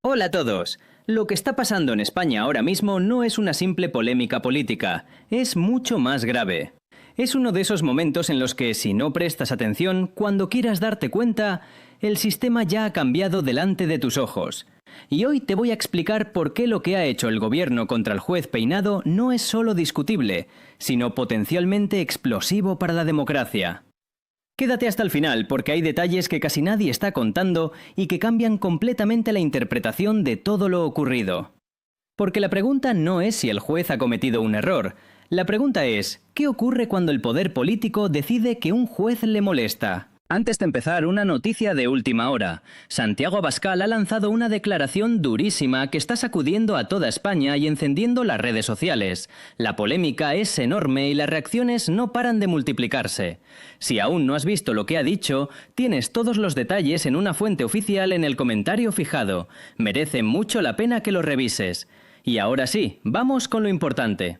Hola a todos. Lo que está pasando en España ahora mismo no es una simple polémica política, es mucho más grave. Es uno de esos momentos en los que, si no prestas atención, cuando quieras darte cuenta, el sistema ya ha cambiado delante de tus ojos. Y hoy te voy a explicar por qué lo que ha hecho el gobierno contra el juez Peinado no es solo discutible, sino potencialmente explosivo para la democracia. Quédate hasta el final porque hay detalles que casi nadie está contando y que cambian completamente la interpretación de todo lo ocurrido. Porque la pregunta no es si el juez ha cometido un error, la pregunta es, ¿qué ocurre cuando el poder político decide que un juez le molesta? Antes de empezar, una noticia de última hora. Santiago Abascal ha lanzado una declaración durísima que está sacudiendo a toda España y encendiendo las redes sociales. La polémica es enorme y las reacciones no paran de multiplicarse. Si aún no has visto lo que ha dicho, tienes todos los detalles en una fuente oficial en el comentario fijado. Merece mucho la pena que lo revises. Y ahora sí, vamos con lo importante.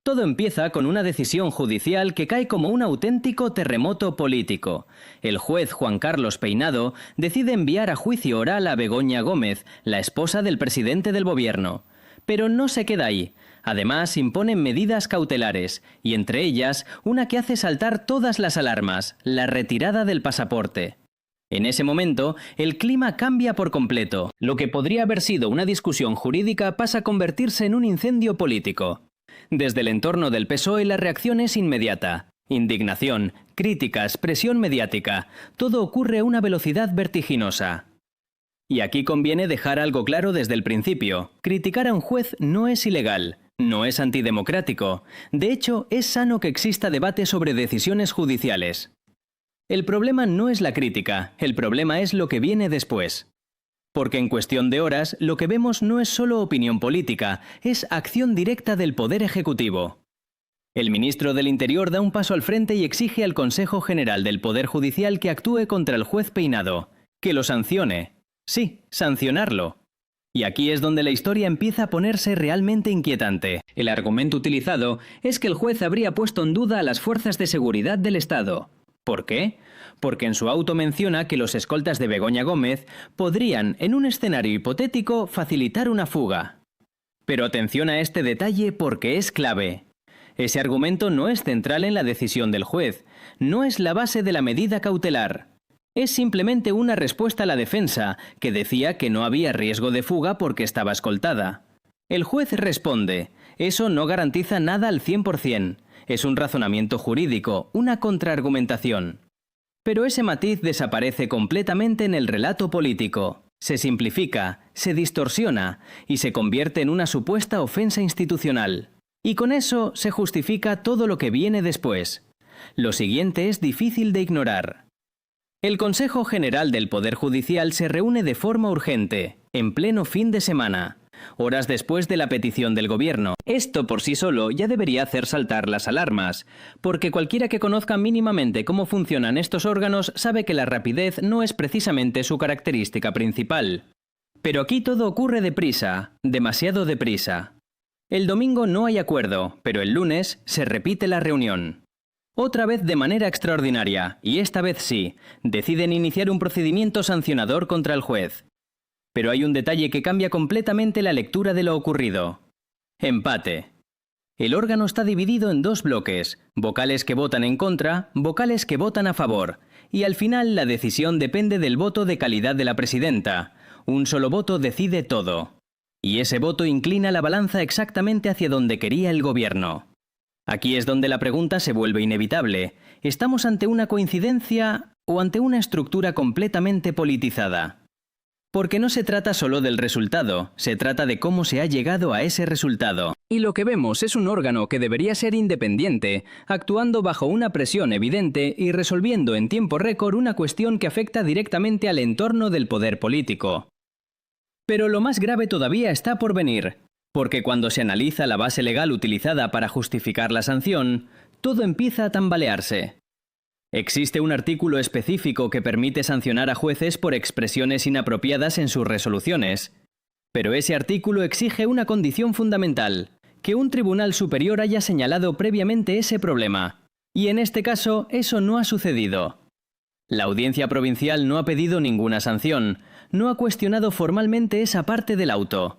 Todo empieza con una decisión judicial que cae como un auténtico terremoto político. El juez Juan Carlos Peinado decide enviar a juicio oral a Begoña Gómez, la esposa del presidente del gobierno. Pero no se queda ahí. Además, imponen medidas cautelares, y entre ellas, una que hace saltar todas las alarmas, la retirada del pasaporte. En ese momento, el clima cambia por completo. Lo que podría haber sido una discusión jurídica pasa a convertirse en un incendio político. Desde el entorno del PSOE la reacción es inmediata. Indignación, críticas, presión mediática, todo ocurre a una velocidad vertiginosa. Y aquí conviene dejar algo claro desde el principio. Criticar a un juez no es ilegal, no es antidemocrático. De hecho, es sano que exista debate sobre decisiones judiciales. El problema no es la crítica, el problema es lo que viene después. Porque en cuestión de horas, lo que vemos no es solo opinión política, es acción directa del Poder Ejecutivo. El ministro del Interior da un paso al frente y exige al Consejo General del Poder Judicial que actúe contra el juez Peinado, que lo sancione. Sí, sancionarlo. Y aquí es donde la historia empieza a ponerse realmente inquietante. El argumento utilizado es que el juez habría puesto en duda a las fuerzas de seguridad del Estado. ¿Por qué? Porque en su auto menciona que los escoltas de Begoña Gómez podrían, en un escenario hipotético, facilitar una fuga. Pero atención a este detalle porque es clave. Ese argumento no es central en la decisión del juez, no es la base de la medida cautelar. Es simplemente una respuesta a la defensa, que decía que no había riesgo de fuga porque estaba escoltada. El juez responde, eso no garantiza nada al 100%. Es un razonamiento jurídico, una contraargumentación. Pero ese matiz desaparece completamente en el relato político. Se simplifica, se distorsiona y se convierte en una supuesta ofensa institucional. Y con eso se justifica todo lo que viene después. Lo siguiente es difícil de ignorar. El Consejo General del Poder Judicial se reúne de forma urgente, en pleno fin de semana, horas después de la petición del gobierno. Esto por sí solo ya debería hacer saltar las alarmas, porque cualquiera que conozca mínimamente cómo funcionan estos órganos sabe que la rapidez no es precisamente su característica principal. Pero aquí todo ocurre deprisa, demasiado deprisa. El domingo no hay acuerdo, pero el lunes se repite la reunión. Otra vez de manera extraordinaria, y esta vez sí, deciden iniciar un procedimiento sancionador contra el juez. Pero hay un detalle que cambia completamente la lectura de lo ocurrido. Empate. El órgano está dividido en dos bloques, vocales que votan en contra, vocales que votan a favor, y al final la decisión depende del voto de calidad de la presidenta. Un solo voto decide todo. Y ese voto inclina la balanza exactamente hacia donde quería el gobierno. Aquí es donde la pregunta se vuelve inevitable. ¿Estamos ante una coincidencia o ante una estructura completamente politizada? Porque no se trata solo del resultado, se trata de cómo se ha llegado a ese resultado. Y lo que vemos es un órgano que debería ser independiente, actuando bajo una presión evidente y resolviendo en tiempo récord una cuestión que afecta directamente al entorno del poder político. Pero lo más grave todavía está por venir, porque cuando se analiza la base legal utilizada para justificar la sanción, todo empieza a tambalearse. Existe un artículo específico que permite sancionar a jueces por expresiones inapropiadas en sus resoluciones. Pero ese artículo exige una condición fundamental, que un tribunal superior haya señalado previamente ese problema. Y en este caso, eso no ha sucedido. La Audiencia Provincial no ha pedido ninguna sanción. no ha cuestionado formalmente esa parte del auto.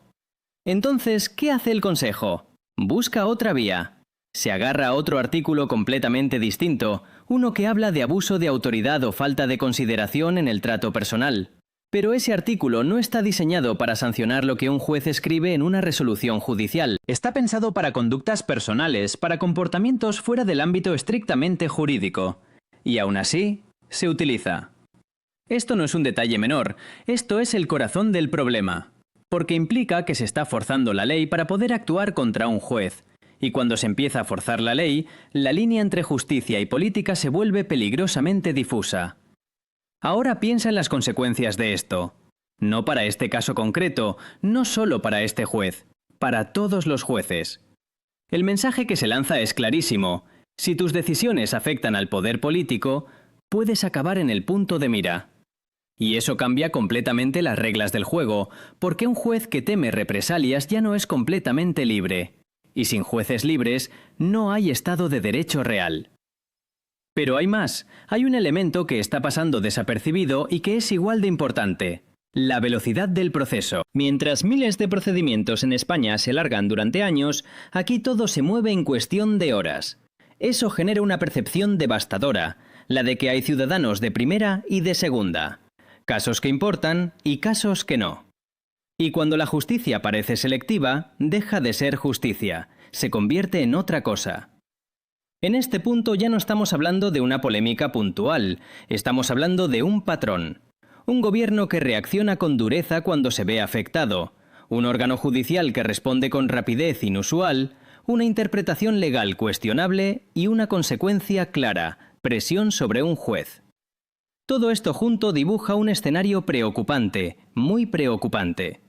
Entonces, ¿qué hace el Consejo? Busca otra vía. Se agarra a otro artículo completamente distinto, uno que habla de abuso de autoridad o falta de consideración en el trato personal. Pero ese artículo no está diseñado para sancionar lo que un juez escribe en una resolución judicial. Está pensado para conductas personales, para comportamientos fuera del ámbito estrictamente jurídico. Y aún así, se utiliza. Esto no es un detalle menor, esto es el corazón del problema. Porque implica que se está forzando la ley para poder actuar contra un juez. Y cuando se empieza a forzar la ley, la línea entre justicia y política se vuelve peligrosamente difusa. Ahora piensa en las consecuencias de esto. No para este caso concreto, no solo para este juez, para todos los jueces. El mensaje que se lanza es clarísimo. Si tus decisiones afectan al poder político, puedes acabar en el punto de mira. Y eso cambia completamente las reglas del juego, porque un juez que teme represalias ya no es completamente libre. Y sin jueces libres, no hay Estado de Derecho real. Pero hay más, hay un elemento que está pasando desapercibido y que es igual de importante: la velocidad del proceso. Mientras miles de procedimientos en España se alargan durante años, aquí todo se mueve en cuestión de horas. Eso genera una percepción devastadora, la de que hay ciudadanos de primera y de segunda. Casos que importan y casos que no. Y cuando la justicia parece selectiva, deja de ser justicia, se convierte en otra cosa. En este punto ya no estamos hablando de una polémica puntual, estamos hablando de un patrón. Un gobierno que reacciona con dureza cuando se ve afectado, un órgano judicial que responde con rapidez inusual, una interpretación legal cuestionable y una consecuencia clara: presión sobre un juez. Todo esto junto dibuja un escenario preocupante, muy preocupante.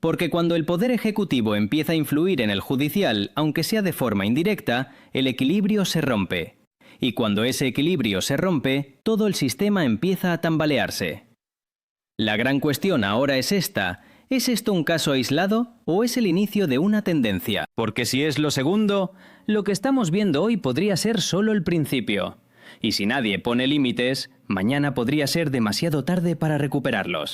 Porque cuando el poder ejecutivo empieza a influir en el judicial, aunque sea de forma indirecta, el equilibrio se rompe. Y cuando ese equilibrio se rompe, todo el sistema empieza a tambalearse. La gran cuestión ahora es esta: ¿es esto un caso aislado o es el inicio de una tendencia? Porque si es lo segundo, lo que estamos viendo hoy podría ser solo el principio. Y si nadie pone límites, mañana podría ser demasiado tarde para recuperarlos.